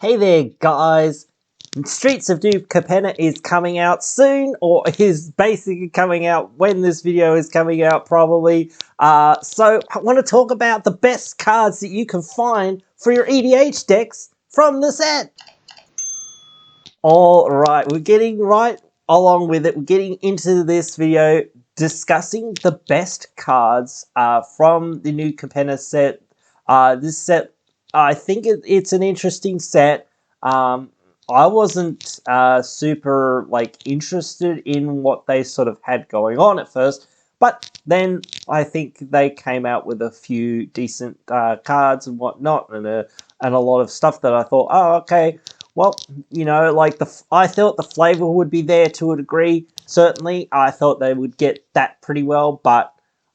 Hey there, guys! Streets of New Capenna is coming out soon, or is basically coming out when this video is coming out, probably. So I want to talk about the best cards that you can find for your EDH decks from the set. Alright, we're getting right along with it. We're getting into this video discussing the best cards from the new Capenna set. This set, I think it's an interesting set. I wasn't super interested in what they sort of had going on at first, but then I think they came out with a few decent cards and whatnot, and a lot of stuff that I thought, oh, okay, well, you know, I thought the flavor would be there to a degree. Certainly, I thought they would get that pretty well, but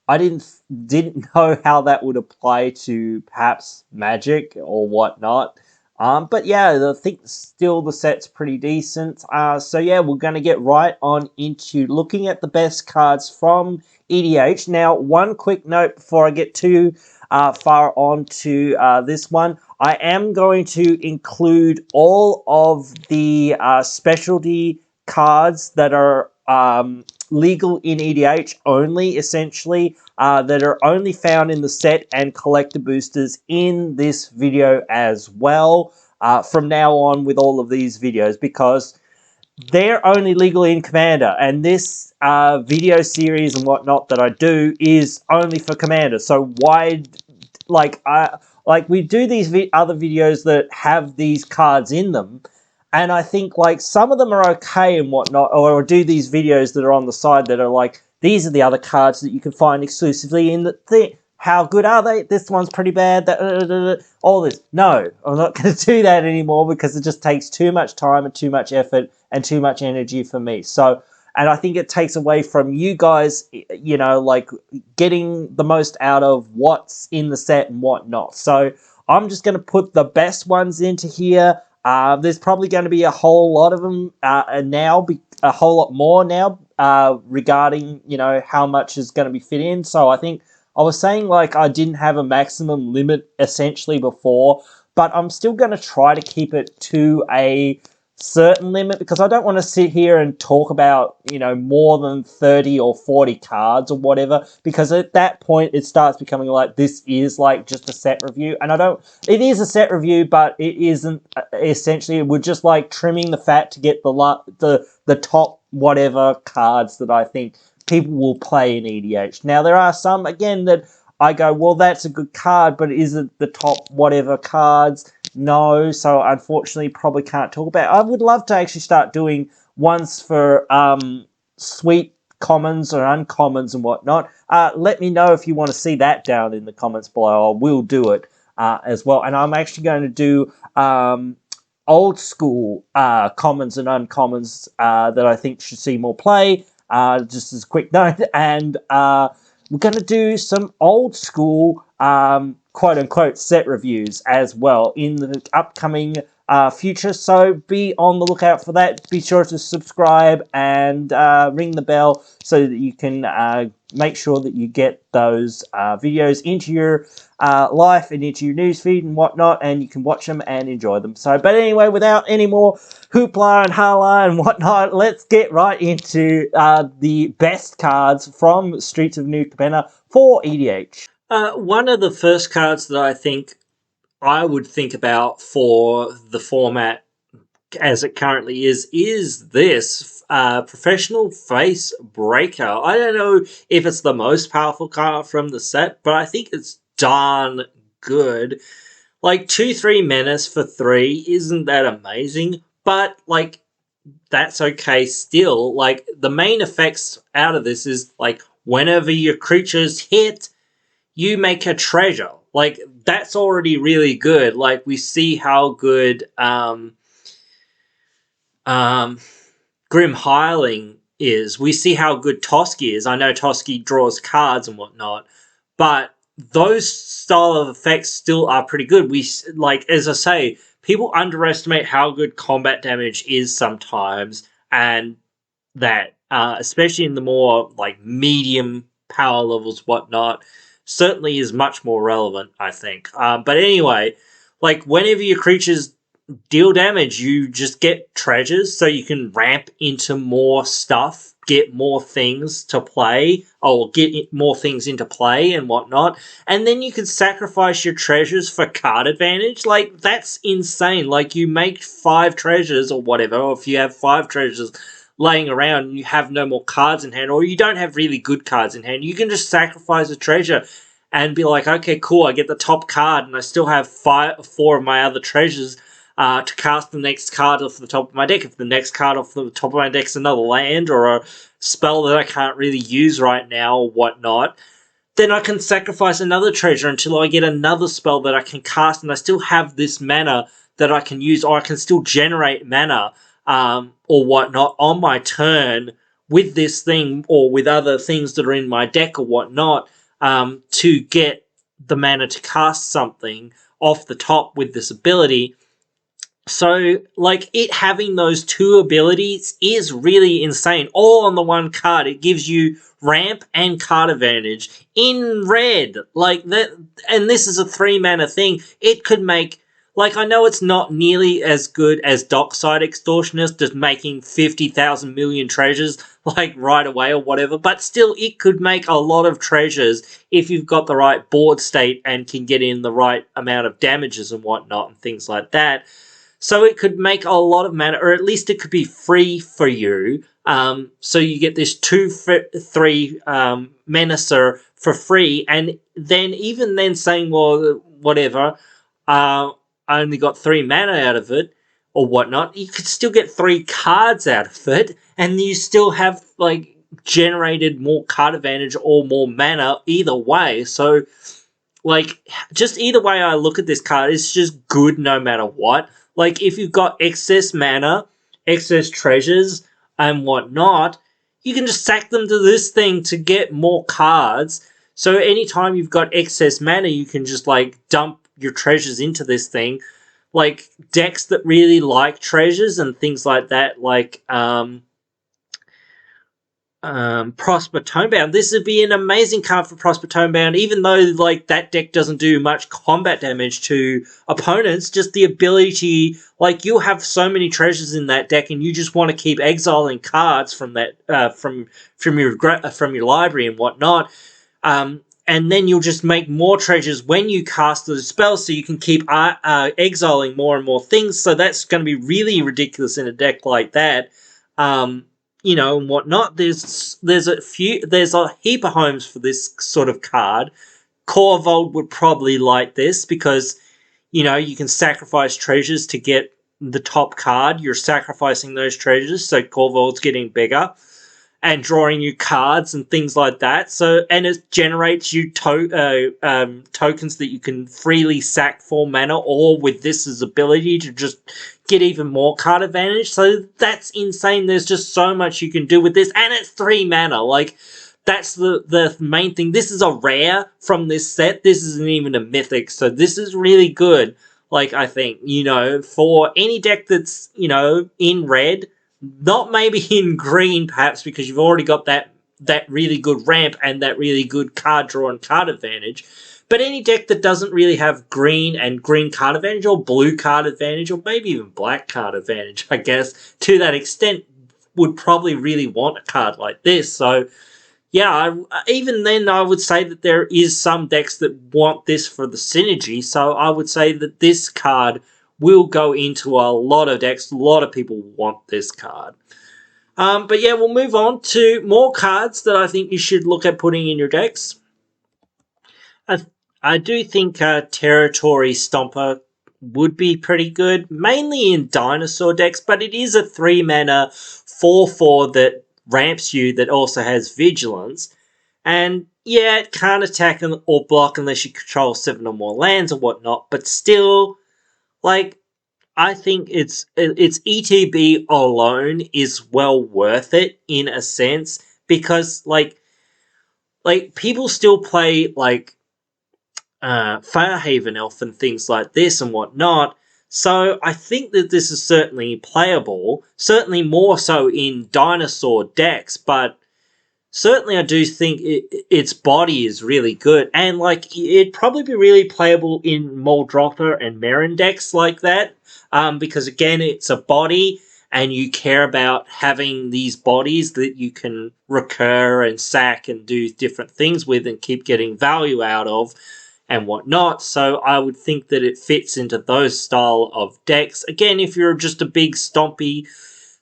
I didn't know how that would apply to perhaps Magic or whatnot. But yeah, I think still the set's pretty decent. So yeah, we're going to get right on into looking at the best cards from EDH. Now, one quick note before I get too far on to this one. I am going to include all of the specialty cards that are legal in EDH only, essentially, that are only found in the set and collector boosters in this video as well, from now on with all of these videos, because they're only legal in Commander, and this video series and whatnot that I do is only for Commander. So why, we do these other videos that have these cards in them, and I think some of them are okay and whatnot, or do these videos that are on the side that are like, these are the other cards that you can find exclusively in the thing. How good are they? This one's pretty bad. All this. No, I'm not going to do that anymore because it just takes too much time and too much effort and too much energy for me. So, and I think it takes away from you guys, you know, getting the most out of what's in the set and whatnot. So I'm just going to put the best ones into here. There's probably going to be a whole lot of them now, a whole lot more now regarding, you know, how much is going to be fit in. So I think I was saying I didn't have a maximum limit essentially before, but I'm still going to try to keep it to a certain limit because I don't want to sit here and talk about, you know, more than 30 or 40 cards or whatever, because at that point it starts becoming this is just a set review, and it is a set review, but it isn't essentially. We're just trimming the fat to get the top whatever cards that I think people will play in EDH. Now, there are some, again, that I go, well, that's a good card, but is it the top whatever cards? No, so unfortunately probably can't talk about it. I would love to actually start doing ones for sweet commons or uncommons and whatnot. Let me know if you want to see that down in the comments below. I will do it as well. And I'm actually going to do old school commons and uncommons that I think should see more play. Just as a quick note, and we're going to do some old school quote-unquote set reviews as well in the upcoming future, so be on the lookout for that. Be sure to subscribe and ring the bell so that you can make sure that you get those videos into your life and into your newsfeed and whatnot, and you can watch them and enjoy them. So, but anyway, without any more hoopla and hala and whatnot, let's get right into the best cards from Streets of New Capenna for EDH. One of the first cards that I think I would think about for the format as it currently is this Professional Face Breaker. I don't know if it's the most powerful card from the set, but I think it's darn good. 2/3 menace for 3 isn't that amazing, but that's okay still. The main effects out of this is whenever your creatures hit, you make a treasure. That's already really good. We see how good Grim Hireling is. We see how good Toski is. I know Toski draws cards and whatnot, but those style of effects still are pretty good. We, as I say, people underestimate how good combat damage is sometimes, and that, especially in the more medium power levels, whatnot, certainly is much more relevant, I think. But anyway, whenever your creatures deal damage. You just get treasures so you can ramp into more stuff, get more things to play, or get more things into play and whatnot. And then you can sacrifice your treasures for card advantage. Like, that's insane. Like, you make 5 treasures or whatever, or if you have 5 treasures laying around and you have no more cards in hand, or you don't have really good cards in hand, you can just sacrifice a treasure and be like, okay, cool, I get the top card and I still have 4 of my other treasures to cast the next card off the top of my deck. If the next card off the top of my deck is another land or a spell that I can't really use right now or whatnot, then I can sacrifice another treasure until I get another spell that I can cast, and I still have this mana that I can use, or I can still generate mana or whatnot on my turn with this thing or with other things that are in my deck or whatnot to get the mana to cast something off the top with this ability. So, like, it having those 2 abilities is really insane. All on the one card. It gives you ramp and card advantage in red. Like, that, and this is a 3 mana thing. It could make, like, I know it's not nearly as good as Dockside Extortionist, just making 50,000 million treasures, like, right away or whatever, but still, it could make a lot of treasures if you've got the right board state and can get in the right amount of damages and whatnot and things like that. So it could make a lot of mana, or at least it could be free for you. So you get this 2/3 Menacer for free, and then even then saying, well, whatever, I only got 3 mana out of it, or whatnot, you could still get 3 cards out of it, and you still have, like, generated more card advantage or more mana either way. So, like, just either way I look at this card, it's just good no matter what. Like, if you've got excess mana, excess treasures, and whatnot, you can just sack them to this thing to get more cards. So anytime you've got excess mana, you can just, like, dump your treasures into this thing. Like, decks that really like treasures and things like that, like, Prosper Tomebound. This would be an amazing card for Prosper Tomebound, even though, like, that deck doesn't do much combat damage to opponents. Just the ability, like, you'll have so many treasures in that deck, and you just want to keep exiling cards from that from your library and whatnot. And then you'll just make more treasures when you cast the spell, so you can keep exiling more and more things. So that's going to be really ridiculous in a deck like that. You know, and whatnot. There's a heap of homes for this sort of card. Corvold would probably like this because, you know, you can sacrifice treasures to get the top card. You're sacrificing those treasures, so Corvold's getting bigger and drawing you cards and things like that. So, and it generates you tokens that you can freely sack for mana, or with this ability to just get even more card advantage. So that's insane. There's just so much you can do with this, and it's 3 mana. Like, that's the main thing. This is a rare from this set. This isn't even a mythic, so this is really good. Like, I think, you know, for any deck that's, you know, in red, not maybe in green, perhaps, because you've already got that really good ramp and that really good card draw and card advantage. But any deck that doesn't really have green and green card advantage, or blue card advantage, or maybe even black card advantage, I guess, to that extent, would probably really want a card like this. So, yeah, even then, I would say that there is some decks that want this for the synergy. So I would say that this card will go into a lot of decks. A lot of people want this card. But yeah, we'll move on to more cards that I think you should look at putting in your decks. I do think Territory Stomper would be pretty good, mainly in dinosaur decks, but it is a 3 mana 4/4 that ramps you that also has Vigilance. And yeah, it can't attack or block unless you control 7 or more lands or whatnot, but still, like, I think its ETB alone is well worth it in a sense, because like people still play like Firehaven Elf and things like this and whatnot. So I think that this is certainly playable, certainly more so in dinosaur decks, but certainly I do think its body is really good, and like it'd probably be really playable in Muldrotha and Merrin decks like that, because again it's a body, and you care about having these bodies that you can recur and sack and do different things with and keep getting value out of and whatnot. So I would think that it fits into those style of decks. Again, if you're just a big stompy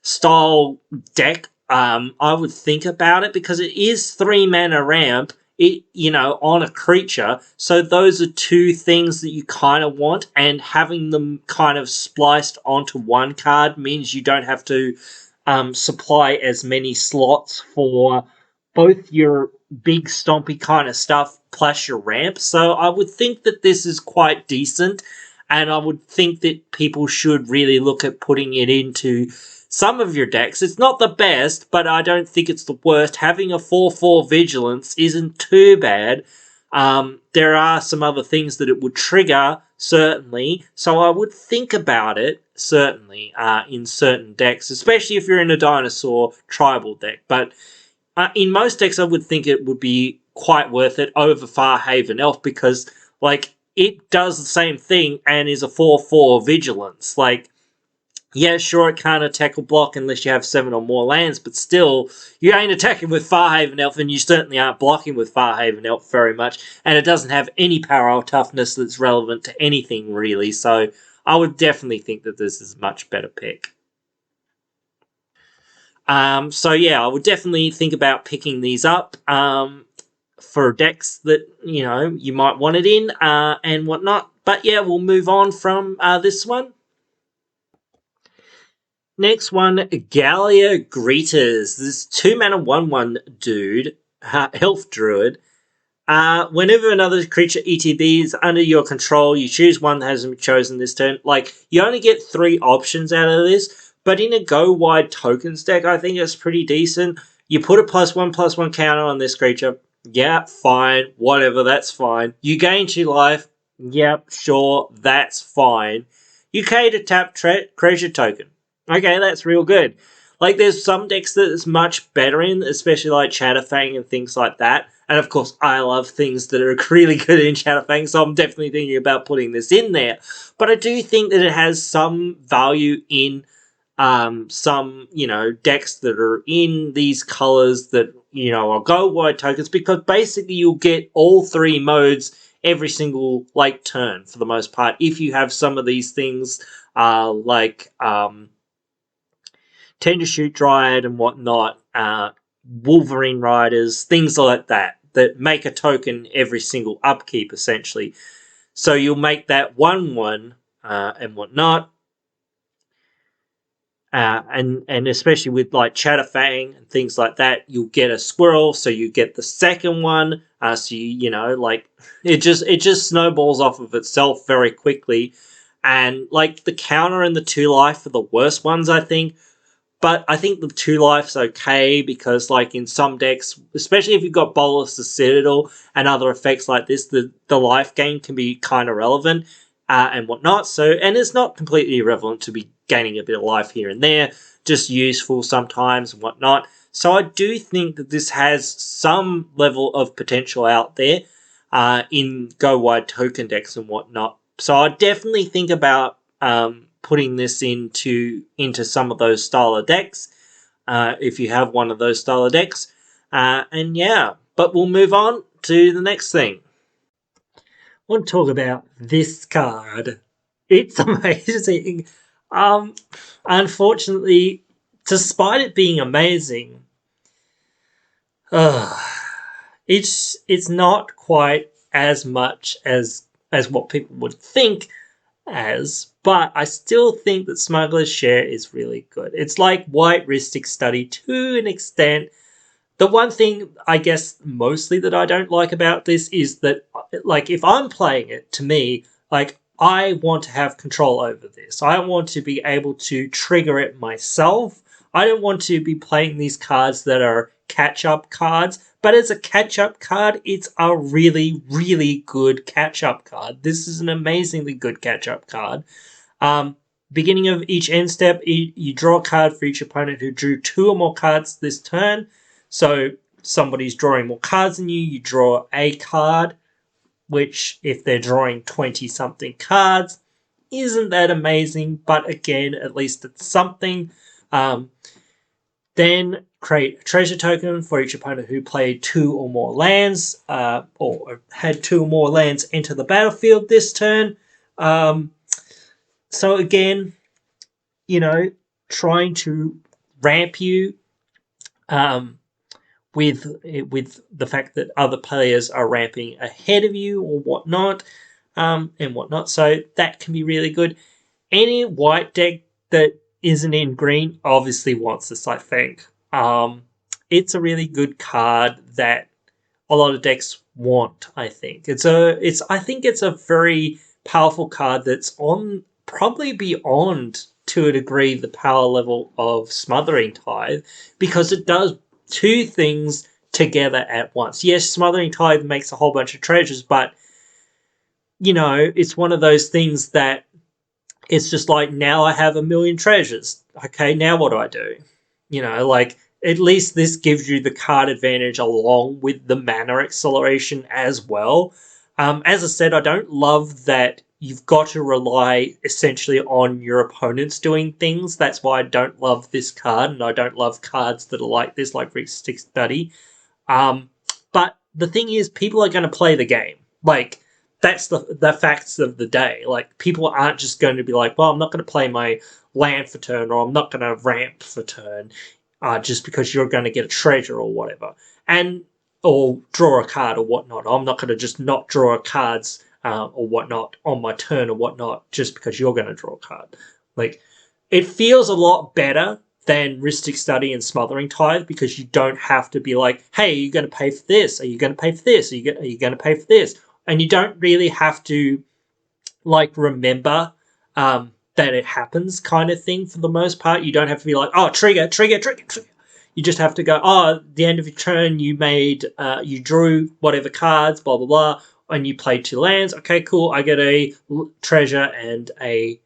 style deck, I would think about it, because it is 3 mana ramp, on a creature. So those are two things that you kind of want, and having them kind of spliced onto one card means you don't have to supply as many slots for both your big stompy kind of stuff plus your ramp. So I would think that this is quite decent, and I would think that people should really look at putting it into some of your decks. It's not the best, but I don't think it's the worst. Having a 4/4 vigilance isn't too bad. There are some other things that it would trigger, certainly, so I would think about it, certainly, in certain decks, especially if you're in a dinosaur tribal deck. But in most decks, I would think it would be quite worth it over Farhaven Elf, because, like, it does the same thing and is a 4/4 vigilance. Like, yeah, sure, it can't attack or block unless you have 7 or more lands, but still, you ain't attacking with Farhaven Elf, and you certainly aren't blocking with Farhaven Elf very much, and it doesn't have any power or toughness that's relevant to anything, really, so I would definitely think that this is a much better pick. So yeah, I would definitely think about picking these up for decks that, you might want it in and whatnot. But yeah, we'll move on from this one. Next one, Gallia Greeters. This 2 mana 1/1 dude, Elf Druid. Whenever another creature ETB is under your control, you choose one that hasn't been chosen this turn. Like, you only get 3 options out of this, but in a go wide tokens deck, I think it's pretty decent. You put a +1/+1 counter on this creature. Yeah, fine, whatever, that's fine. You gain 2 life. Yep, sure, that's fine. You pay to tap treasure token. Okay, that's real good. Like, there's some decks that it's much better in, especially like Chatterfang and things like that. And of course, I love things that are really good in Chatterfang, so I'm definitely thinking about putting this in there. But I do think that it has some value in some, decks that are in these colors that, are go wide tokens, because basically you'll get all 3 modes every single, like, turn for the most part, if you have some of these things, like, Tender Shoot Dryad and whatnot, Wolverine Riders, things like that, that make a token every single upkeep, essentially. So you'll make that 1/1 and whatnot. And especially with like Chatterfang and things like that, you'll get a squirrel, so you get the second one. So like it just snowballs off of itself very quickly. And like the counter and the 2 life are the worst ones, I think. But I think the 2 life's okay, because like in some decks, especially if you've got Bolus the Citadel and other effects like this, the life gain can be kind of relevant and whatnot. So, and it's not completely irrelevant to be gaining a bit of life here and there, just useful sometimes and whatnot. So I do think that this has some level of potential out there in go wide token decks and whatnot. So I definitely think about putting this into some of those style of decks, if you have one of those style of decks. And yeah, but we'll move on to the next thing. I want to talk about this card. It's amazing. Unfortunately, despite it being amazing, it's not quite as much as what people would think as, but I still think that Smuggler's Share is really good. It's like White Ristic Study to an extent. The one thing, I guess, mostly that I don't like about this is that, like, if I'm playing it, to me, like, I want to have control over this. I want to be able to trigger it myself. I don't want to be playing these cards that are catch-up cards, but as a catch-up card, it's a really, really good catch-up card. This is an amazingly good catch-up card. Beginning of each end step, you draw a card for each opponent who drew 2 or more cards this turn. So somebody's drawing more cards than you draw a card, which if they're drawing 20-something cards, isn't that amazing, but again, at least it's something. Then create a treasure token for each opponent who played 2 or more lands, or had 2 or more lands enter the battlefield this turn. So again, trying to ramp you with the fact that other players are ramping ahead of you or whatnot, and whatnot. So that can be really good. Any white deck that isn't in green obviously wants this, I think. It's a really good card that a lot of decks want, I think. I think it's a very powerful card that's on probably beyond, to a degree, the power level of Smothering Tithe, because it does 2 things together at once. Yes, Smothering Tithe makes a whole bunch of treasures, but it's one of those things that it's just like, now I have 1,000,000 treasures. Okay, now what do I do? At least this gives you the card advantage along with the mana acceleration as well. As I said, I don't love that you've got to rely essentially on your opponents doing things. That's why I don't love this card, and I don't love cards that are like this, like Stick Study. But the thing is, people are going to play the game. That's the facts of the day. People aren't just going to be like, well, I'm not going to play my land for turn, or I'm not going to ramp for turn, just because you're going to get a treasure or whatever, or draw a card or whatnot. I'm not going to just not draw cards or whatnot on my turn or whatnot just because you're going to draw a card. It feels a lot better than Ristic Study and Smothering Tithe, because you don't have to be like, hey, are you going to pay for this? Are you going to pay for this? Are you going to pay for this? And you don't really have to remember that it happens, kind of thing, for the most part. You don't have to be like, oh, trigger. You just have to go, oh, at the end of your turn, you drew whatever cards, blah, blah, blah, and you played 2 lands. Okay, cool. I get a treasure and a,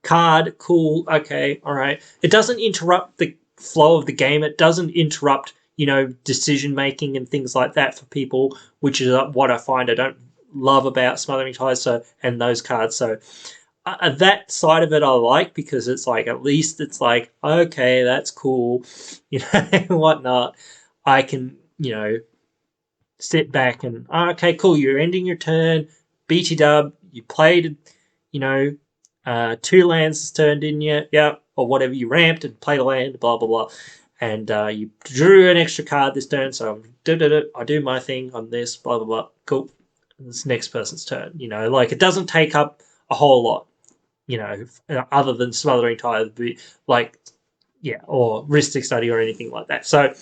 card. Cool. Okay. All right. It doesn't interrupt the flow of the game. It doesn't interrupt, decision making and things like that for people, which is what I find I don't love about Smothering Tithe and those cards. So that side of it I like, because it's at least it's okay, that's cool, whatnot. I can, sit back and, okay, cool, you're ending your turn, BT dub, you played, 2 lands this turn, didn't you? Yep. Or whatever, you ramped and played a land, blah, blah, blah. And you drew an extra card this turn, so I do my thing on this, blah, blah, blah. Cool. It's next person's turn. It doesn't take up a whole lot, other than Smothering Tithe, or Ristic Study or anything like that. So,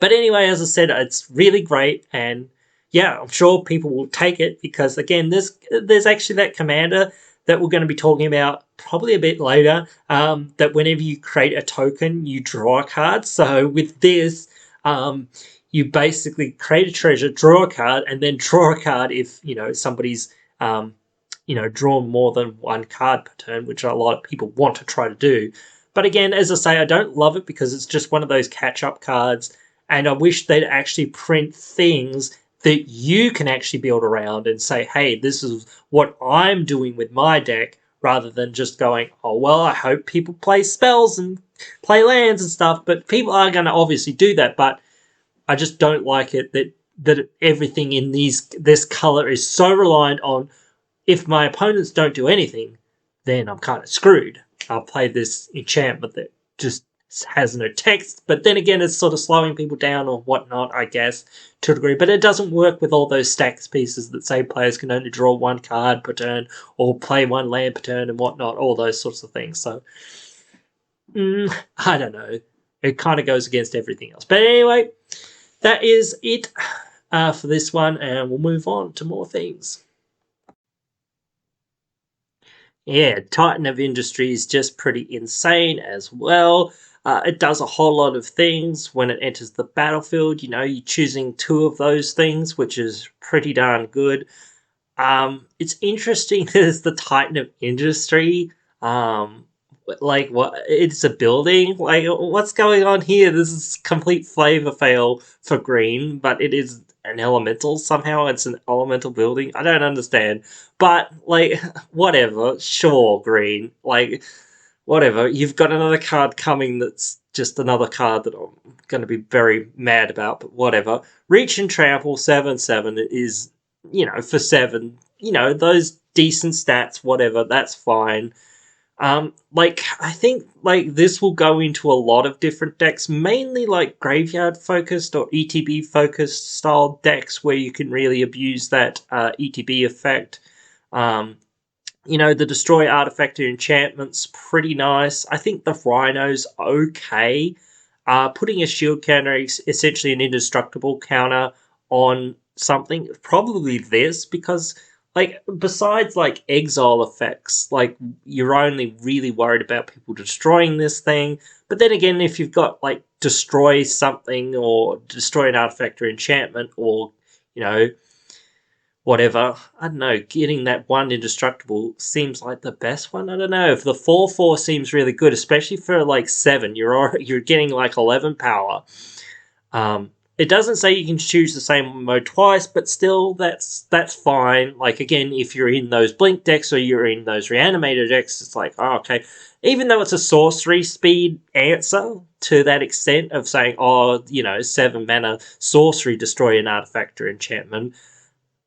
but anyway, as I said, it's really great, and yeah, I'm sure people will take it, because again, there's actually that commander that we're going to be talking about probably a bit later, that whenever you create a token, you draw a card. So with this, you basically create a treasure, draw a card, and then draw a card if, somebody's, drawn more than 1 card per turn, which a lot of people want to try to do. But again, as I say, I don't love it because it's just one of those catch-up cards, and I wish they'd actually print things that you can actually build around and say, hey, this is what I'm doing with my deck, rather than just going, oh, well, I hope people play spells and play lands and stuff. But people are going to obviously do that, but I just don't like it that everything in this color is so reliant on, if my opponents don't do anything, then I'm kind of screwed. I'll play this enchantment that just has no text, but then again, it's sort of slowing people down or whatnot, I guess, to a degree. But it doesn't work with all those stacks pieces that say players can only draw 1 card per turn or play 1 land per turn and whatnot, all those sorts of things. So, I don't know. It kind of goes against everything else. But anyway, that is it for this one, and we'll move on to more things. Yeah, Titan of Industry is just pretty insane as well. It does a whole lot of things when it enters the battlefield. You're choosing 2 of those things, which is pretty darn good. It's interesting that it's the Titan of Industry, Like, what? It's a building? Like, what's going on here? This is complete flavor fail for green, but it is an elemental somehow. It's an elemental building. I don't understand. But, like, whatever. Sure, green. Like, whatever. You've got another card coming that's just another card that I'm going to be very mad about, but whatever. Reach and Trample 7/7 is, for 7, those decent stats, whatever, that's fine. I think like this will go into a lot of different decks, mainly like graveyard focused or ETB focused style decks where you can really abuse that ETB effect. The destroy artifact enchantment's pretty nice. I think the Rhino's okay. Putting a shield counter, essentially an indestructible counter on something, probably this, because like besides like exile effects, like you're only really worried about people destroying this thing. But then again, if you've got like destroy something or destroy an artifact or enchantment or whatever, I don't know, getting that one indestructible seems like the best one. I don't know. If the 4/4 seems really good, especially for like 7, you're getting like 11 power. It doesn't say you can choose the same mode twice, but still, that's fine. Like, again, if you're in those blink decks or you're in those reanimator decks, it's like, oh, okay. Even though it's a sorcery speed answer to that extent of saying, 7 mana sorcery, destroy an artifact or enchantment,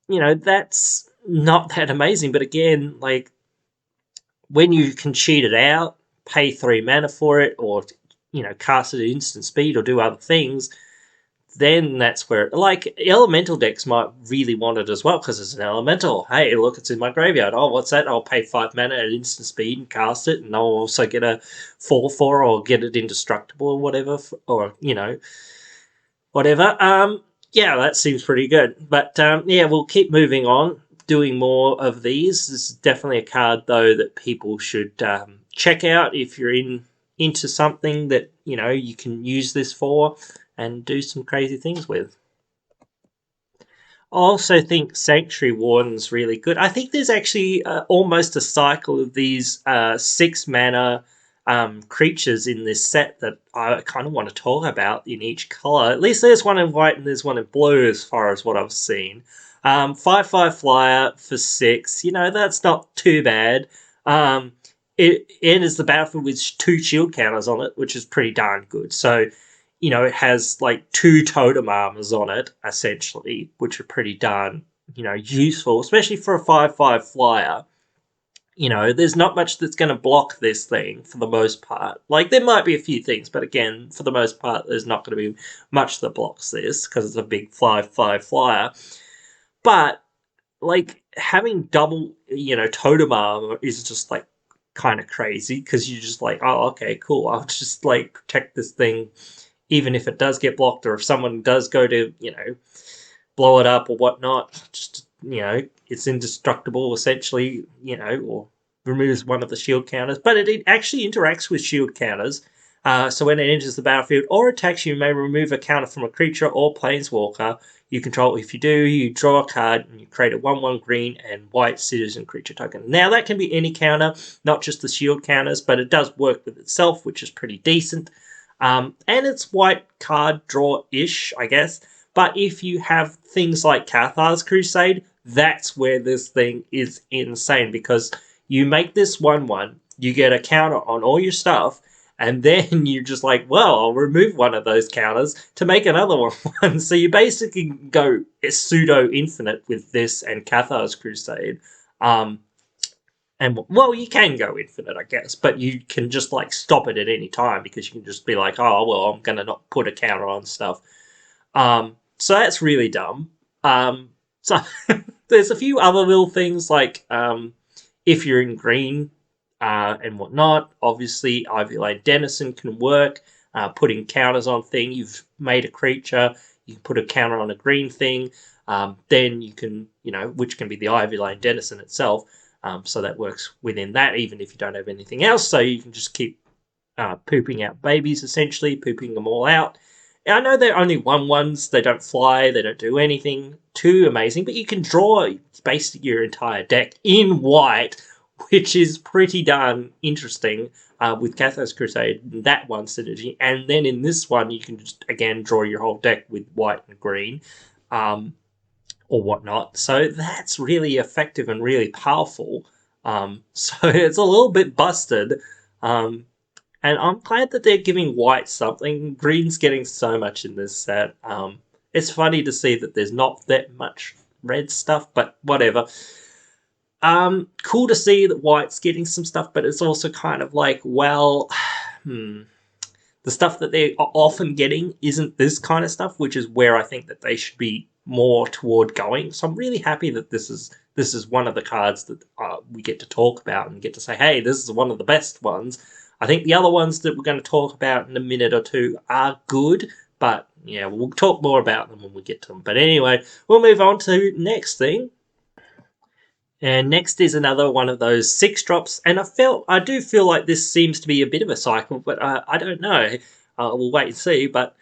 that's not that amazing. But again, like, when you can cheat it out, pay 3 mana for it, or, cast it at instant speed or do other things, then that's where, like, elemental decks might really want it as well, because it's an elemental. Hey, look, it's in my graveyard. Oh, what's that? I'll pay 5 mana at instant speed and cast it, and I'll also get a 4/4 or get it indestructible or whatever, or, whatever. Yeah, that seems pretty good. But, yeah, we'll keep moving on, doing more of these. This is definitely a card, though, that people should check out if you're into something that, you can use this for and do some crazy things with. I also think Sanctuary Warden's really good. I think there's actually almost a cycle of these 6 mana creatures in this set that I kind of want to talk about in each color. At least there's one in white and there's one in blue as far as what I've seen. 5/5 flyer for 6. That's not too bad. It enters the battlefield with 2 shield counters on it, which is pretty darn good. So, it has like 2 totem armors on it, essentially, which are pretty darn, useful, especially for a 5/5 flyer. There's not much that's going to block this thing for the most part. Like, there might be a few things, but again, for the most part, there's not going to be much that blocks this because it's a big 5/5 flyer. But, like, having double, totem armor is just, like, kind of crazy because you're just like, oh, okay, cool. I'll just, like, protect this thing even if it does get blocked or if someone does go to, blow it up or whatnot. Just, it's indestructible, essentially, or removes one of the shield counters. But it actually interacts with shield counters. So when it enters the battlefield or attacks, you may remove a counter from a creature or planeswalker you control. If you do, you draw a card and you create a 1/1 green and white citizen creature token. Now, that can be any counter, not just the shield counters, but it does work with itself, which is pretty decent. And it's white card draw-ish, I guess. But if you have things like Cathar's Crusade, that's where this thing is insane, because you make this 1/1, you get a counter on all your stuff, and then you're just like, well, I'll remove one of those counters to make another one. So you basically go pseudo-infinite with this and Cathar's Crusade. And, well, you can go infinite, I guess, but you can just, like, stop it at any time because you can just be like, oh, well, I'm going to not put a counter on stuff. So that's really dumb. So there's a few other little things, like if you're in green and whatnot, obviously Ivy Lane Denizen can work. Putting counters on thing, you've made a creature, you can put a counter on a green thing, then you can, which can be the Ivy Lane Denizen itself. So that works within that, even if you don't have anything else. So you can just keep pooping out babies, essentially, pooping them all out. I know they're only 1/1s, they don't fly, they don't do anything too amazing, but you can draw basically your entire deck in white, which is pretty darn interesting. with Kathos Crusade, that one synergy. And then in this one, you can just, again, draw your whole deck with white and green. Or whatnot. So that's really effective and really powerful. So it's a little bit busted. And I'm glad that they're giving white something. Green's getting so much in this set. It's funny to see that there's not that much red stuff, but whatever. Cool to see that white's getting some stuff, but it's also kind of like, well, the stuff that they're often getting isn't this kind of stuff, which is where I think that they should be more toward going. So I'm really happy that this is one of the cards that we get to talk about and get to say, hey, this is one of the best ones. I think the other ones that we're going to talk about in a minute or two are good, but yeah, we'll talk more about them when we get to them. But anyway, we'll move on to next thing. And next is another one of those 6-drops, and I do feel like this seems to be a bit of a cycle, but I don't know. We'll wait and see. But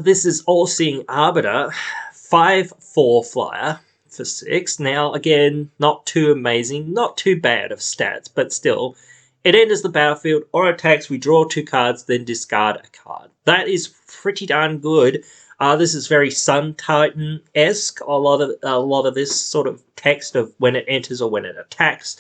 this is All-Seeing Arbiter, 5/4 flyer for 6. Now, again, not too amazing, not too bad of stats, but still, it enters the battlefield or attacks. We draw 2 cards, then discard a card. That is pretty darn good. This is very Sun Titan-esque. A lot of this sort of text of when it enters or when it attacks.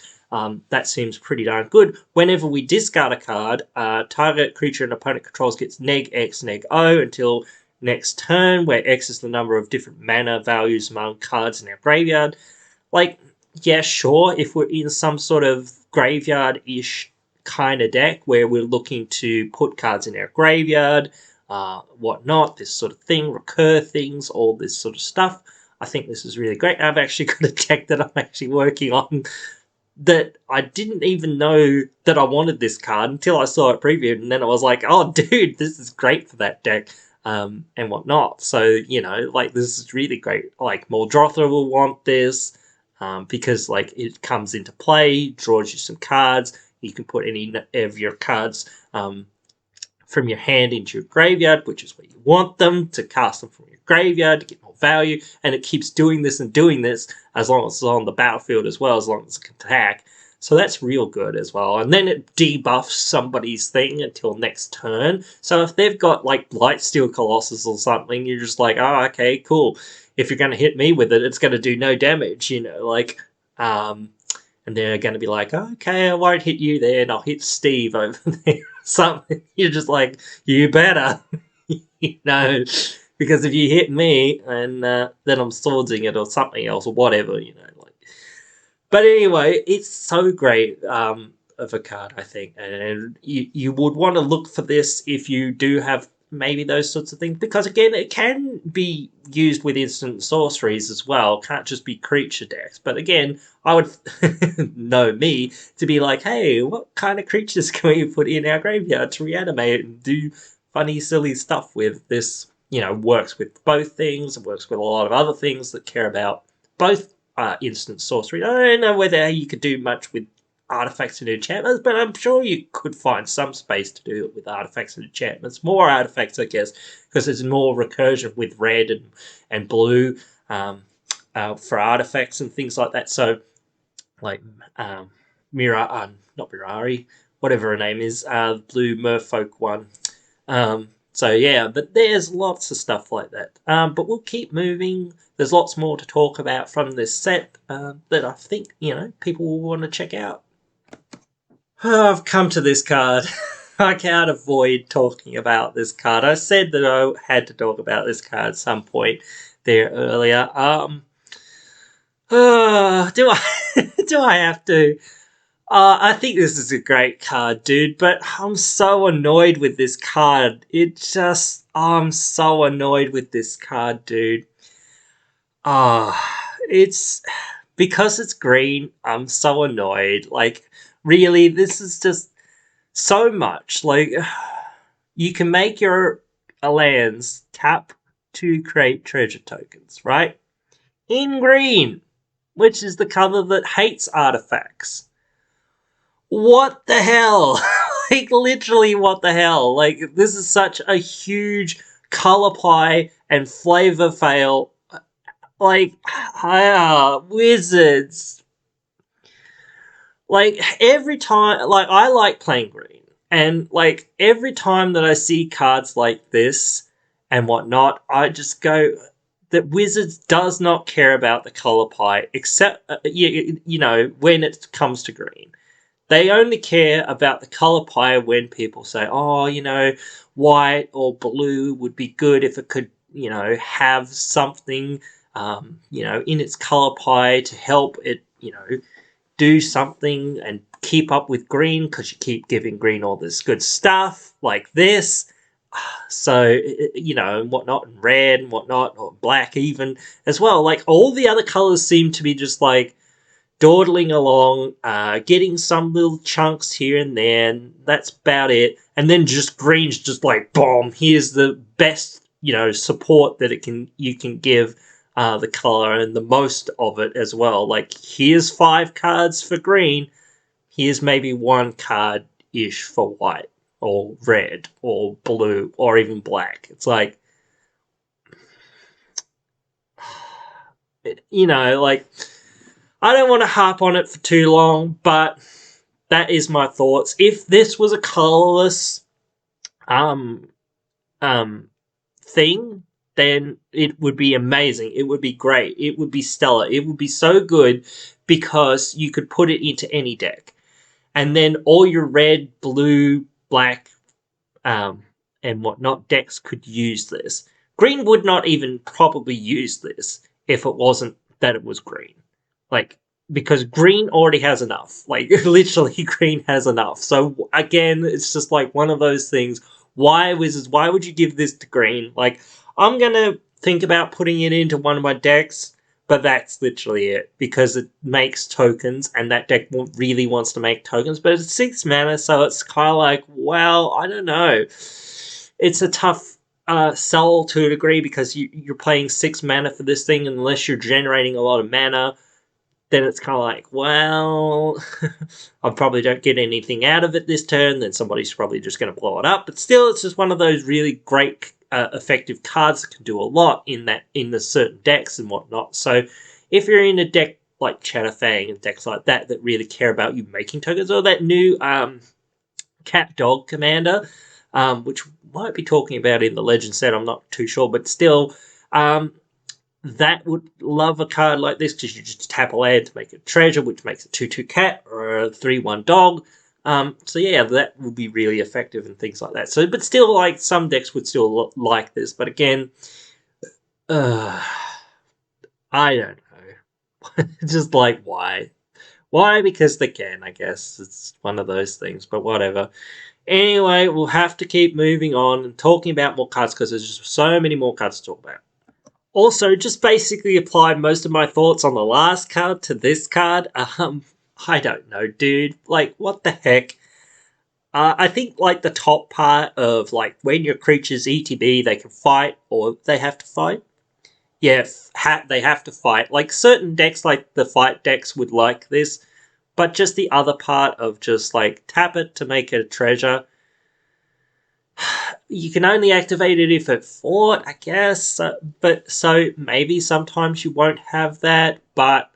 That seems pretty darn good. Whenever we discard a card, target creature an opponent controls gets -X, -O until next turn, where X is the number of different mana values among cards in our graveyard. Like, yeah, sure, if we're in some sort of graveyard-ish kind of deck where we're looking to put cards in our graveyard, whatnot, this sort of thing, recur things, all this sort of stuff. I think this is really great. I've actually got a deck that I'm actually working on that I didn't even know that I wanted this card until I saw it previewed, and then I was like, oh, dude, this is great for that deck, and whatnot. So, you know, like, this is really great. Like, Morgothra will want this, because, like, it comes into play, draws you some cards. You can put any of your cards, from your hand into your graveyard, which is where you want them, to cast them from your graveyard to get more value, and it keeps doing this and doing this as long as it's on the battlefield as well, as long as it can attack. So that's real good as well. And then it debuffs somebody's thing until next turn. So if they've got like Blightsteel Colossus or something, you're just like, oh, okay, cool. If you're going to hit me with it, it's going to do no damage, you know, like, and they're going to be like, okay, I won't hit you there, and I'll hit Steve over there. Something. You're just like, you better, you know, because if you hit me, and then I'm swordsing it or something else or whatever, you know, like. But anyway, it's so great of a card, I think, and you would want to look for this if you do have maybe those sorts of things, because again, it can be used with instant sorceries as well. Can't just be creature decks. But again, I would know me to be like, hey, what kind of creatures can we put in our graveyard to reanimate and do funny, silly stuff with? This, you know, works with both things. It works with a lot of other things that care about both instant sorcery. I don't know whether you could do much with artifacts and enchantments, but I'm sure you could find some space to do it with artifacts and enchantments. More artifacts, I guess, because there's more recursion with red and blue for artifacts and things like that. So, like not Mirari, whatever her name is, blue merfolk one. So yeah, but there's lots of stuff like that. But we'll keep moving. There's lots more to talk about from this set that I think, you know, people will want to check out. I've come to this card. I can't avoid talking about this card. I said that I had to talk about this card at some point there earlier. Do I have to? I think this is a great card, dude, but I'm so annoyed with this card. I'm so annoyed with this card, dude. It's because it's green, I'm so annoyed. Like, really, this is just so much. Like, you can make your lands tap to create treasure tokens, right? In green, which is the color that hates artifacts. What the hell? Like, literally, what the hell? Like, this is such a huge color pie and flavor fail. Like, wizards. like every time, like I like playing green, and like every time that I see cards like this and whatnot, I just go that Wizards does not care about the color pie, except you know, when it comes to green. They only care about the color pie when people say, "Oh, you know, white or blue would be good if it could, you know, have something, you know, in its color pie to help it, you know, do something and keep up with green because you keep giving green all this good stuff like this." So, you know, and whatnot, and red and whatnot, or black even as well. Like, all the other colors seem to be just like dawdling along, getting some little chunks here and there, and that's about it. And then just green's just like, boom, here's the best, you know, support that you can give the color and the most of it as well. Like, here's 5 cards for green, here's maybe 1 card ish for white or red or blue or even black. It's like, you know, like, I don't want to harp on it for too long, but that is my thoughts. If this was a colorless um um thing, then it would be amazing. It would be great. It would be stellar. It would be so good because you could put it into any deck. And then all your red, blue, black, and whatnot decks could use this. Green would not even probably use this if it wasn't that it was green. Like, because green already has enough. Like, literally, green has enough. So, again, it's just like one of those things. Why, Wizards, why would you give this to green? Like, I'm going to think about putting it into one of my decks, but that's literally it. Because it makes tokens, and that deck really wants to make tokens, but it's 6 mana, so it's kind of like, well, I don't know. It's a tough sell to a degree because you're playing 6 mana for this thing, unless you're generating a lot of mana. Then it's kind of like, well, I probably don't get anything out of it this turn, then somebody's probably just going to blow it up. But still, it's just one of those really great, effective cards that can do a lot in the certain decks and whatnot. So if you're in a deck like Chatterfang and decks like that that really care about you making tokens, or that new Cat Dog Commander, which we might be talking about in the Legend set, I'm not too sure, but still, that would love a card like this because you just tap a land to make a treasure, which makes a 2/2 cat or a 3/1 dog. So yeah, that would be really effective and things like that. So, but still, like, some decks would still like this. But again, I don't know. Just like, why? Why? Because they can, I guess. It's one of those things, but whatever. Anyway, we'll have to keep moving on and talking about more cards because there's just so many more cards to talk about. Also, just basically apply most of my thoughts on the last card to this card. I don't know, dude. Like, what the heck? I think, like, the top part of, like, when your creatures ETB, they can fight, or they have to fight. Yeah, they have to fight. Like, certain decks, like the fight decks, would like this, but just the other part of just, like, tap it to make it a treasure. You can only activate it if it fought, I guess. But so maybe sometimes you won't have that. But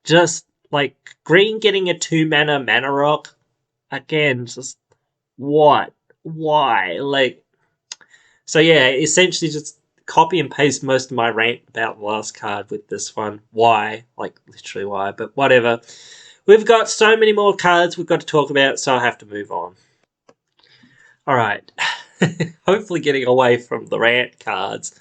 just like green getting a 2 mana rock again. Just what? Why? Like, so yeah. Essentially, just copy and paste most of my rant about the last card with this one. Why? Like, literally why? But whatever. We've got so many more cards we've got to talk about, so I have to move on. Alright, hopefully getting away from the rant cards.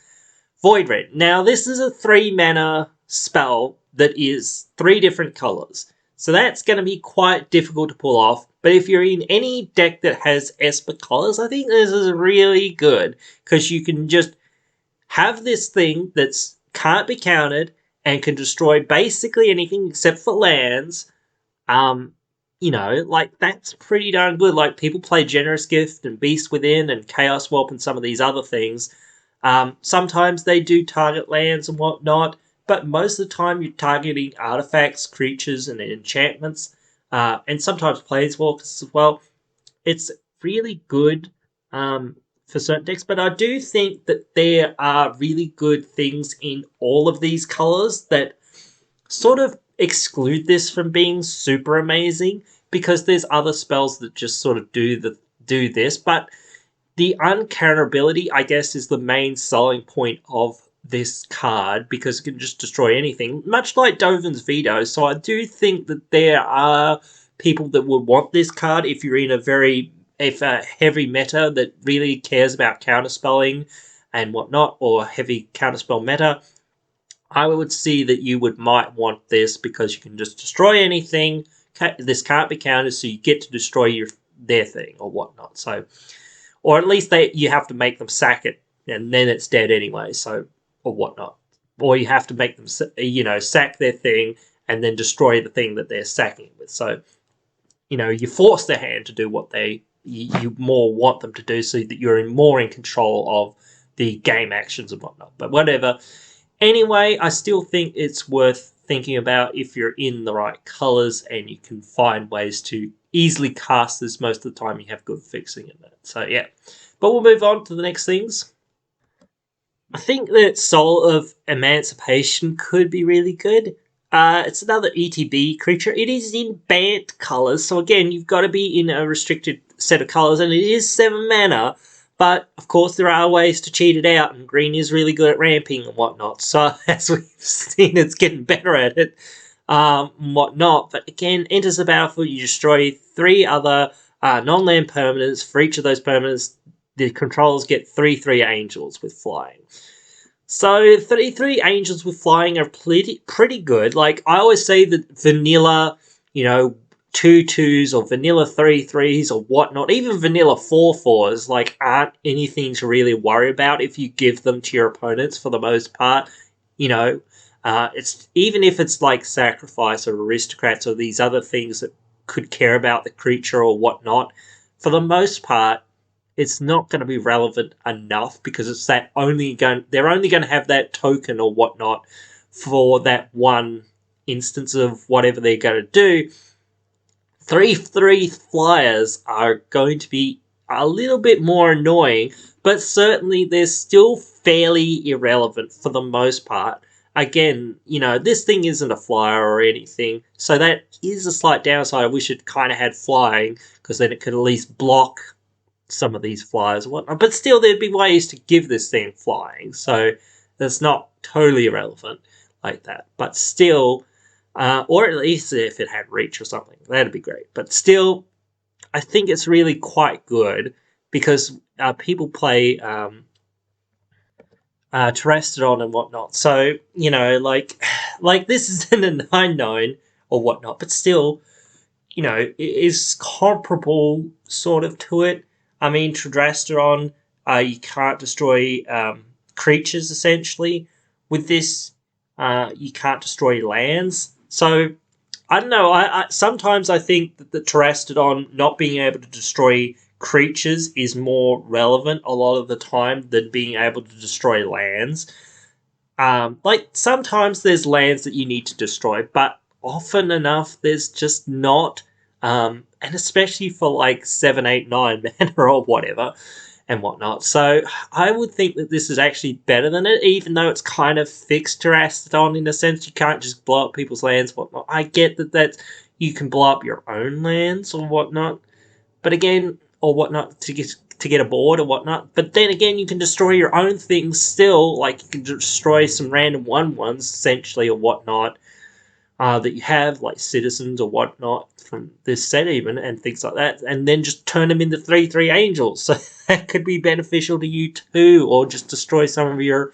Void Red. Now, this is a 3 mana spell that is 3 different colours. So that's going to be quite difficult to pull off. But if you're in any deck that has Esper colours, I think this is really good. Because you can just have this thing that can't be countered and can destroy basically anything except for lands. You know, like, that's pretty darn good. Like, people play Generous Gift and Beast Within and Chaos Swap and some of these other things. Sometimes they do target lands and whatnot, but most of the time you're targeting artifacts, creatures, and enchantments, and sometimes planeswalkers as well. It's really good for certain decks, but I do think that there are really good things in all of these colors that sort of exclude this from being super amazing, because there's other spells that just sort of do this, but the uncounterability, I guess, is the main selling point of this card, because it can just destroy anything, much like Dovin's Veto. So I do think that there are people that would want this card if you're in a heavy meta that really cares about counterspelling and whatnot, or heavy counterspell meta. I would see that you might want this because you can just destroy anything. This can't be countered, so you get to destroy their thing or whatnot. So, or at least you have to make them sack it, and then it's dead anyway. So, or whatnot, or you have to make them sack their thing and then destroy the thing that they're sacking with. So, you force their hand to do what you more want them to do, so that you're more in control of the game actions and whatnot. But whatever. Anyway, I still think it's worth thinking about if you're in the right colors and you can find ways to easily cast this most of the time. You have good fixing in it. So yeah, but we'll move on to the next things. I think that Soul of Emancipation could be really good. It's another ETB creature. It is in banned colors, so again, you've got to be in a restricted set of colors, and it is 7 mana. But, of course, there are ways to cheat it out, and green is really good at ramping and whatnot. So, as we've seen, it's getting better at it and whatnot. But, again, enters the battlefield, you destroy 3 other non-land permanents. For each of those permanents, the controllers get 3/3 angels with flying. So, 3/3 angels with flying are pretty good. Like, I always say that vanilla, 2/2s or vanilla 3/3s or whatnot, even vanilla 4/4s, like, aren't anything to really worry about if you give them to your opponents for the most part. It's even if it's like Sacrifice or Aristocrats or these other things that could care about the creature or whatnot, for the most part, it's not going to be relevant enough, because they're only going to have that token or whatnot for that one instance of whatever they're going to do. 3/3 flyers are going to be a little bit more annoying, but certainly they're still fairly irrelevant for the most part. Again, this thing isn't a flyer or anything, so that is a slight downside. I wish it kind of had flying, because then it could at least block some of these flyers or whatnot. But still, there'd be ways to give this thing flying, so that's not totally irrelevant like that. But still, or at least if it had reach or something, that'd be great. But still, I think it's really quite good, because people play Terrestodon and whatnot. So, like this isn't a 9/9 or whatnot, but still, it is comparable sort of to it. I mean, Terrestodon, you can't destroy creatures, essentially. With this, you can't destroy lands. So, I don't know. I sometimes I think that the Terrestodon not being able to destroy creatures is more relevant a lot of the time than being able to destroy lands. Like, sometimes there's lands that you need to destroy, but often enough there's just not. And especially for like 7, 8, 9 mana or whatever and whatnot. So I would think that this is actually better than it, even though it's kind of fixed Terrestodon in a sense. You can't just blow up people's lands, whatnot. I get that you can blow up your own lands or whatnot, but again, or whatnot, to get a board or whatnot. But then again, you can destroy your own things still. Like, you can destroy some random 1/1s essentially or whatnot. That you have, like citizens or whatnot from this set even, and things like that, and then just turn them into 3/3 angels. So that could be beneficial to you too, or just destroy some of your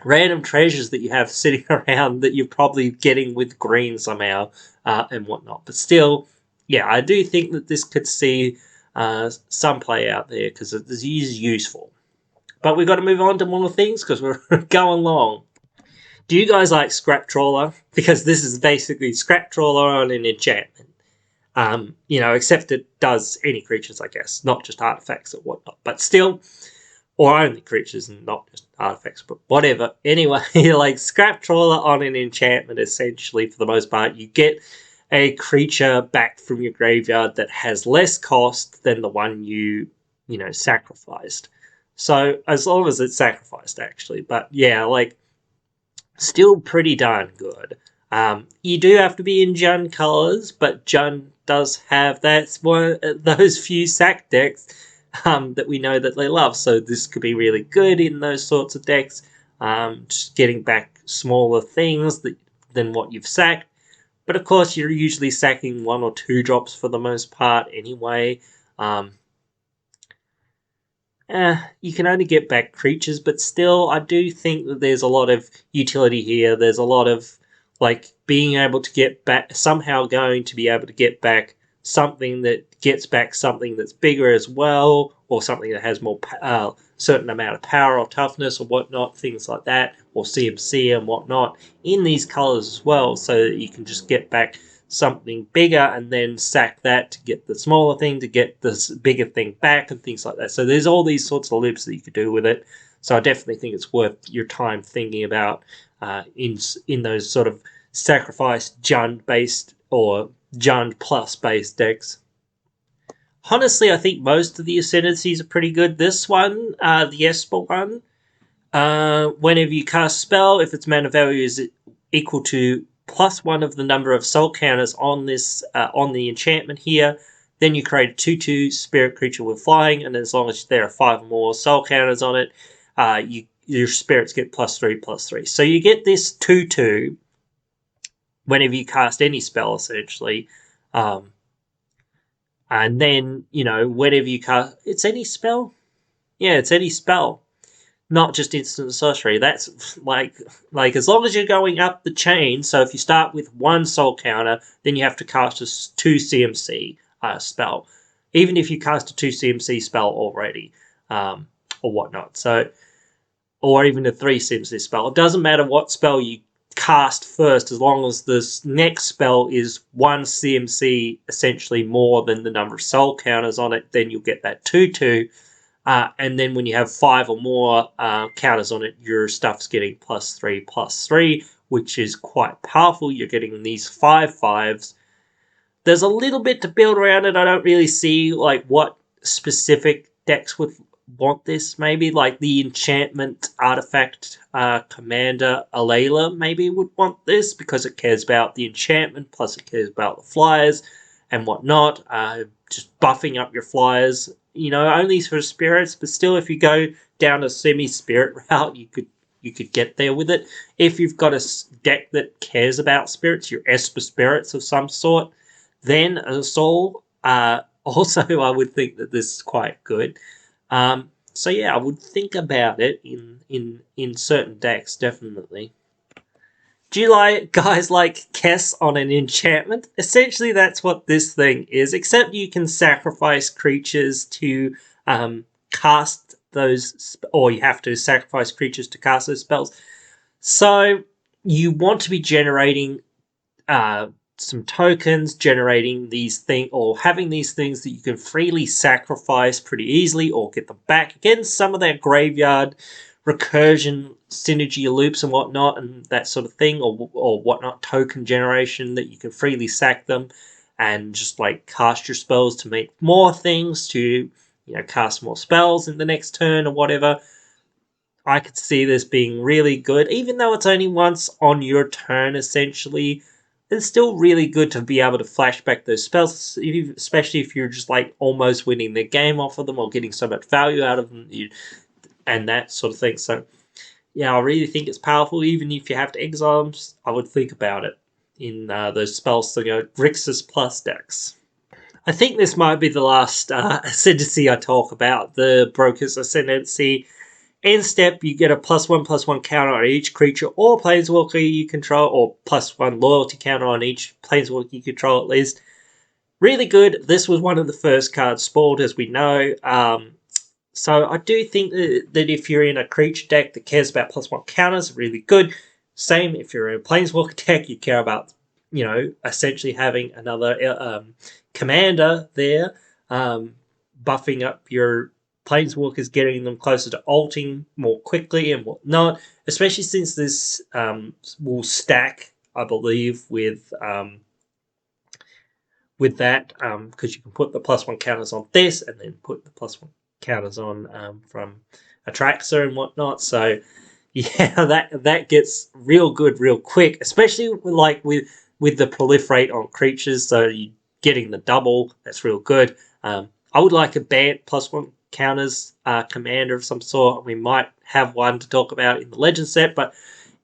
random treasures that you have sitting around that you're probably getting with green somehow, and whatnot. But still, yeah, I do think that this could see some play out there, because it is useful. But we've got to move on to more things, because we're going long. Do you guys like Scrap Trawler? Because this is basically Scrap Trawler on an enchantment. Except it does any creatures, I guess, not just artifacts or whatnot. But still, or only creatures and not just artifacts, but whatever. Anyway, like Scrap Trawler on an enchantment, essentially, for the most part, you get a creature back from your graveyard that has less cost than the one you sacrificed. So, as long as it's sacrificed, actually. But yeah, like, still pretty darn good. You do have to be in Jund colours, but Jund does have that's one of those few sack decks that we know that they love. So this could be really good in those sorts of decks, just getting back smaller things than what you've sacked. But of course, you're usually sacking 1 or 2 drops for the most part anyway. You can only get back creatures, but still, I do think that there's a lot of utility here. There's a lot of, like, being able to get back, somehow going to be able to get back something that gets back something that's bigger as well, or something that has more certain amount of power or toughness or whatnot, things like that, or CMC and whatnot in these colors as well, so that you can just get back something bigger and then sack that to get the smaller thing to get this bigger thing back and things like that. So there's all these sorts of loops that you could do with it. So I definitely think it's worth your time thinking about in those sort of sacrifice Jund based or Jund plus based decks. Honestly, I think most of the ascendancies are pretty good. This one, the esport one, whenever you cast a spell, if its mana value is equal to +1 of the number of soul counters on this on the enchantment here, then you create a 2/2 spirit creature with flying, and as long as there are 5 or more soul counters on it, your spirits get +3/+3. So you get this 2/2 whenever you cast any spell, essentially. And then, whenever you cast... It's any spell? Yeah, it's any spell. Not just instant sorcery. That's like as long as you're going up the chain, so if you start with 1 soul counter, then you have to cast a 2 CMC spell. Even if you cast a 2 CMC spell already, or whatnot. So, or even a 3 CMC spell. It doesn't matter what spell you cast first, as long as this next spell is 1 CMC, essentially more than the number of soul counters on it, then you'll get that 2/2. And then when you have 5 or more counters on it, your stuff's getting +3/+3, which is quite powerful. You're getting these 5/5s. There's a little bit to build around it. I don't really see like what specific decks would want this. Maybe like the enchantment artifact commander Alayla maybe would want this because it cares about the enchantment, plus it cares about the flyers and whatnot. Just buffing up your flyers. Only for spirits, but still, if you go down a semi-spirit route, you could get there with it. If you've got a deck that cares about spirits, your Esper spirits of some sort, then also I would think that this is quite good. So yeah, I would think about it in certain decks, definitely. Do you guys like kess on an enchantment? Essentially, that's what this thing is, except you can sacrifice creatures to cast those, or you have to sacrifice creatures to cast those spells. So you want to be generating some tokens, generating these things, or having these things that you can freely sacrifice pretty easily, or get them back. Again, some of that graveyard recursion synergy loops and whatnot, and that sort of thing, or whatnot, token generation that you can freely sack them and just like cast your spells to make more things, to cast more spells in the next turn or whatever. I could see this being really good, even though it's only once on your turn essentially. It's still really good to be able to flash back those spells, especially if you're just like almost winning the game off of them or getting so much value out of them, and that sort of thing. So yeah, I really think it's powerful. Even if you have to exile them, I would think about it in those spells, Grixis plus decks. I think this might be the last ascendancy I talk about, the Broker's Ascendancy. End step, you get a +1/+1 counter on each creature or planeswalker you control, or +1 loyalty counter on each planeswalker you control at least. Really good. This was one of the first cards spawned, as we know. So I do think that if you're in a creature deck that cares about +1 counters, really good. Same if you're in a planeswalker deck, you care about, essentially having another commander there, buffing up your planeswalkers, getting them closer to ulting more quickly and whatnot, especially since this will stack, I believe, with that, because you can put the +1 counters on this and then put the +1 counters on from Atraxa and whatnot. So Yeah, that gets real good real quick, especially with the proliferate on creatures. So you getting the double, that's real good. I would like a Bant +1 counters commander of some sort. We might have one to talk about in the legend set, but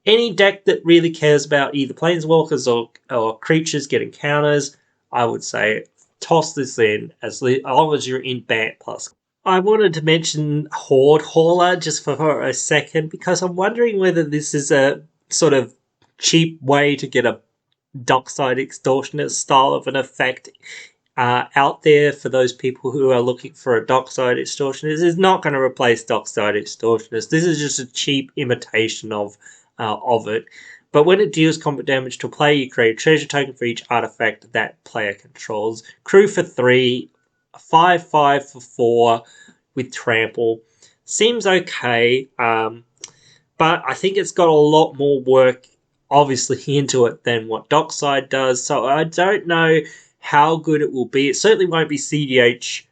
any deck that really cares about either planeswalkers or creatures getting counters, I would say toss this in as long as you're in Bant plus. I wanted to mention Horde Hauler just for a second because I'm wondering whether this is a sort of cheap way to get a Dockside Extortionist style of an effect out there for those people who are looking for a Dockside Extortionist. It's not going to replace Dockside Extortionist. This is just a cheap imitation of it. But when it deals combat damage to a player, you create a treasure token for each artifact that player controls. Crew for 3, 5/5 for 4 with trample. Seems okay, but I think it's got a lot more work, obviously, into it than what Dockside does. So I don't know how good it will be. It certainly won't be CDH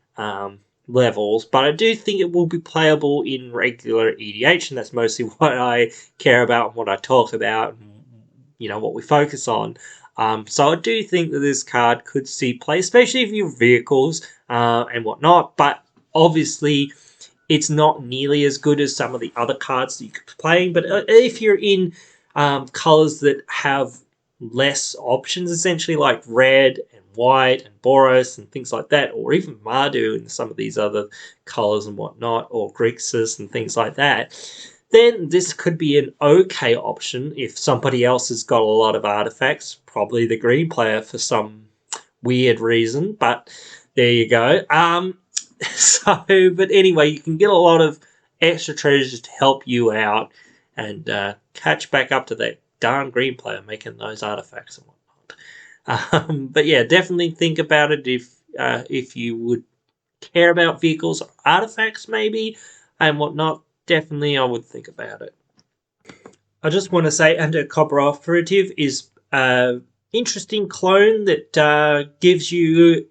levels, but I do think it will be playable in regular EDH, and that's mostly what I care about and what I talk about, and what we focus on. So I do think that this card could see play, especially if you have vehicles and whatnot. But obviously, it's not nearly as good as some of the other cards that you could be playing. But if you're in colors that have less options, essentially like red and white and Boros and things like that, or even Mardu and some of these other colors and whatnot, or Grixis and things like that, then this could be an okay option if somebody else has got a lot of artifacts, probably the green player for some weird reason, but there you go. But anyway, you can get a lot of extra treasures to help you out and catch back up to that darn green player making those artifacts and whatnot. But yeah, definitely think about it if you would care about vehicles or artifacts maybe and whatnot. Definitely, I would think about it. I just want to say, under Copper Operative is interesting clone that gives you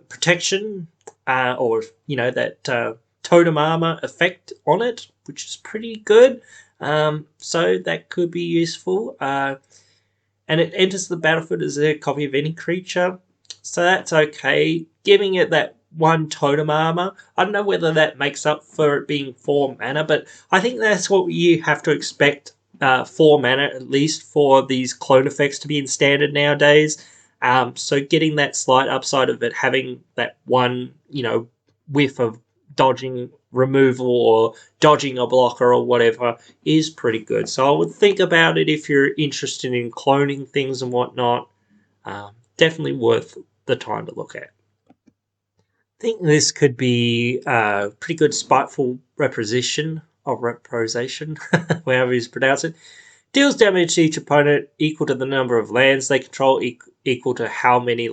protection or that totem armor effect on it, which is pretty good. So that could be useful. And it enters the battlefield as a copy of any creature, so that's okay. Giving it that one totem armor, I don't know whether that makes up for it being 4 mana, but I think that's what you have to expect. 4 mana at least for these clone effects to be in standard nowadays. So getting that slight upside of it having that one, whiff of dodging removal or dodging a blocker or whatever is pretty good. So I would think about it if you're interested in cloning things and whatnot. Definitely worth the time to look at. I think this could be a pretty good spiteful representation or representation, however you pronounce it. Deals damage to each opponent equal to the number of lands they control, equal to how many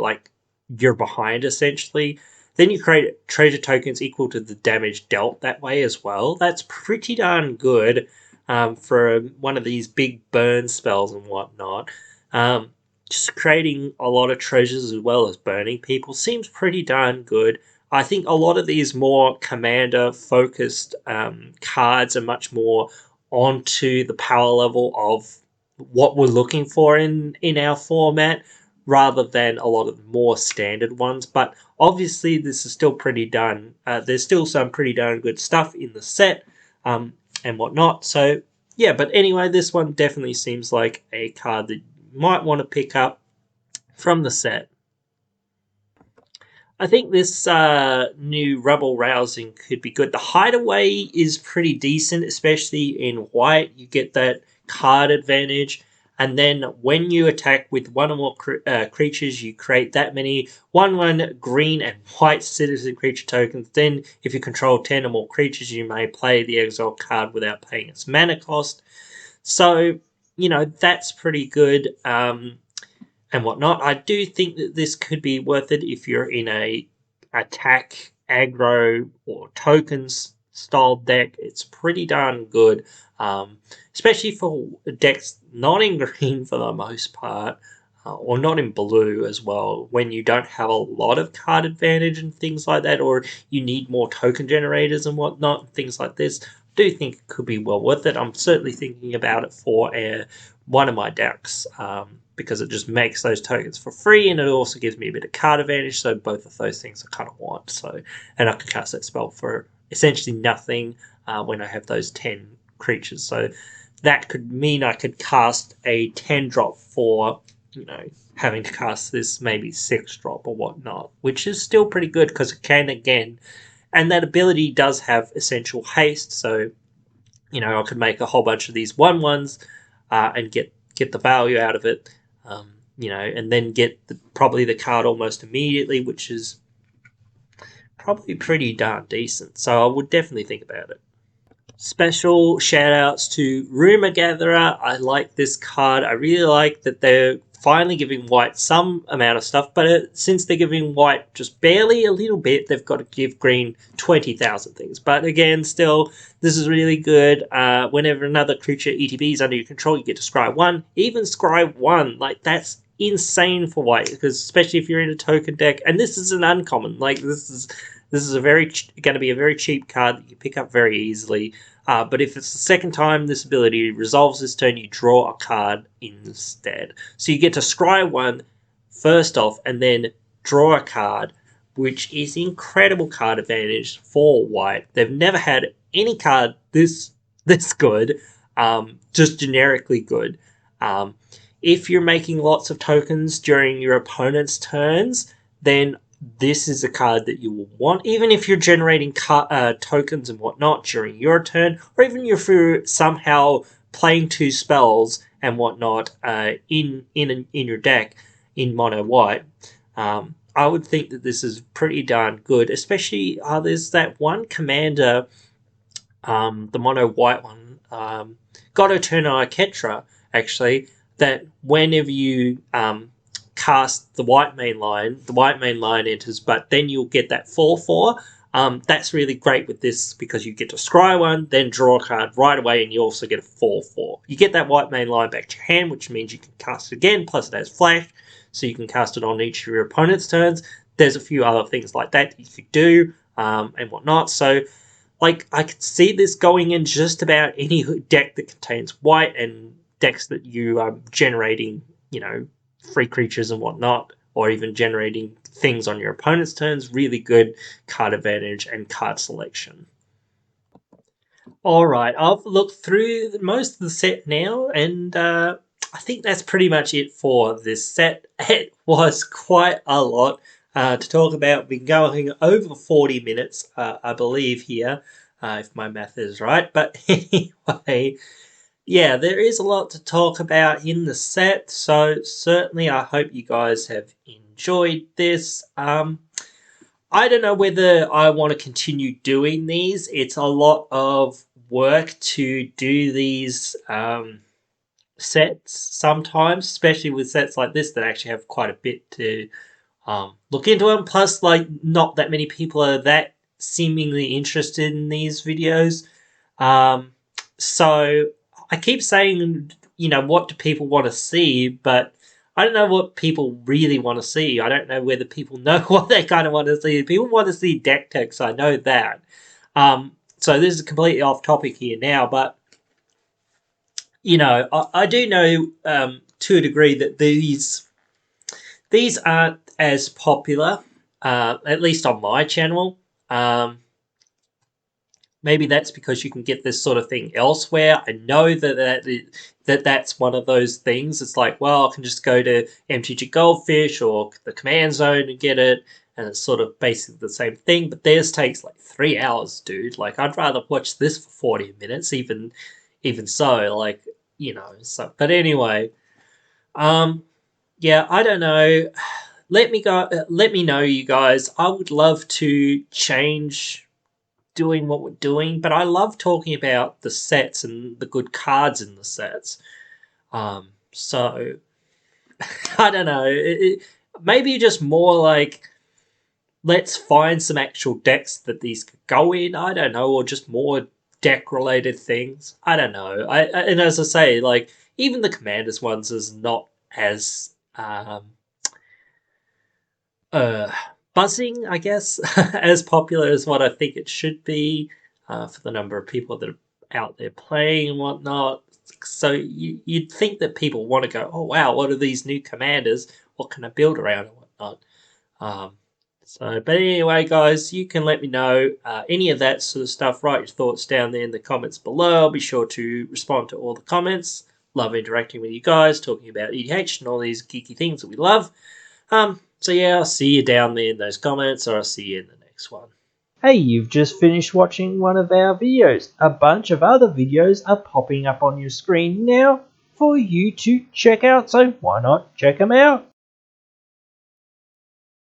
you're behind, essentially. Then you create treasure tokens equal to the damage dealt that way as well. That's pretty darn good for one of these big burn spells and whatnot. Just creating a lot of treasures as well as burning people seems pretty darn good. I think a lot of these more commander-focused cards are much more onto the power level of what we're looking for in our format rather than a lot of more standard ones. But obviously, this is still pretty darn. There's still some pretty darn good stuff in the set and whatnot. So yeah, but anyway, this one definitely seems like a card that you might want to pick up from the set. I think this new rubble rousing could be good. The hideaway is pretty decent, especially in white. You get that card advantage. And then when you attack with one or more creatures, you create that many 1/1 green and white citizen creature tokens. Then if you control 10 or more creatures, you may play the exile card without paying its mana cost. So, that's pretty good. And whatnot. I do think that this could be worth it if you're in a attack, aggro, or tokens style deck. It's pretty darn good, especially for decks not in green for the most part, or not in blue as well, when you don't have a lot of card advantage and things like that, or you need more token generators and whatnot, things like this. do think it could be well worth it. I'm certainly thinking about it for one of my decks, because it just makes those tokens for free, and it also gives me a bit of card advantage. So both of those things I kind of want. So, and I can cast that spell for essentially nothing when I have those 10 creatures. So that could mean I could cast a 10 drop for, having to cast this maybe 6 drop or whatnot, which is still pretty good because it can, again, and that ability does have essential haste. So, I could make a whole bunch of these 1/1s and get the value out of it, and then get probably the card almost immediately, which is probably pretty darn decent. So I would definitely think about it. Special shout outs to Rumorgatherer. I like this card. I really like that they're finally giving white some amount of stuff, but since they're giving white just barely a little bit, they've got to give green 20,000 things. But again, still, this is really good. Whenever another creature ETB is under your control, you get to scry 1. Even scry 1, like, that's insane for white, because especially if you're in a token deck, and this is an uncommon. Like, this is going to be a very cheap card that you pick up very easily. But if it's the second time this ability resolves this turn, you draw a card instead. So you get to scry 1 first off, and then draw a card, which is incredible card advantage for white. They've never had any card this good, just generically good. If you're making lots of tokens during your opponent's turns, then this is a card that you will want, even if you're generating tokens and whatnot during your turn, or even if you're somehow playing 2 spells and whatnot in your deck in mono white. I would think that this is pretty darn good, especially there's that one commander, the mono white one, God Eterna Ketra, actually, that whenever you cast the white main line enters, but then you'll get that 4/4. That's really great with this because you get to scry 1, then draw a card right away, and you also get a 4/4. You get that white main line back to your hand, which means you can cast it again, plus it has flash, so you can cast it on each of your opponent's turns. There's a few other things like that you could do, and whatnot. So, like, I could see this going in just about any deck that contains white, and decks that you are generating, free creatures and whatnot, or even generating things on your opponent's turns. Really good card advantage and card selection. Alright, I've looked through most of the set now, and I think that's pretty much it for this set. It was quite a lot to talk about. We've been going over 40 minutes, I believe, here, if my math is right. But anyway, yeah, there is a lot to talk about in the set, so certainly I hope you guys have enjoyed this. I don't know whether I want to continue doing these. It's a lot of work to do these sets sometimes, especially with sets like this that actually have quite a bit to look into them. Plus, like, not that many people are that seemingly interested in these videos. So I keep saying, what do people want to see, but I don't know what people really want to see. I don't know whether people know what they kind of want to see. People want to see deck text, I know that. So this is completely off topic here now, but, I do know to a degree that these aren't as popular, at least on my channel. Maybe that's because you can get this sort of thing elsewhere. I know that's one of those things. It's like, well, I can just go to MTG Goldfish or the Command Zone and get it, and it's sort of basically the same thing. But theirs takes like 3 hours, dude. Like, I'd rather watch this for 40 minutes, even so. Like, So, but anyway, yeah, I don't know. Let me know, you guys. I would love to change doing what we're doing, but I love talking about the sets and the good cards in the sets. So I don't know. Maybe just more like, let's find some actual decks that these could go in. I don't know, or just more deck related things. I don't know. And as I say, like, even the Commanders ones is not as buzzing, I guess, as popular as what I think it should be, for the number of people that are out there playing and whatnot. So you'd think that people want to go, oh wow, what are these new commanders? What can I build around and whatnot? But anyway, guys, you can let me know any of that sort of stuff. Write your thoughts down there in the comments below. I'll be sure to respond to all the comments. Love interacting with you guys, talking about EDH and all these geeky things that we love. So yeah, I'll see you down there in those comments, or I'll see you in the next one. Hey, you've just finished watching one of our videos. A bunch of other videos are popping up on your screen now for you to check out, so why not check them out?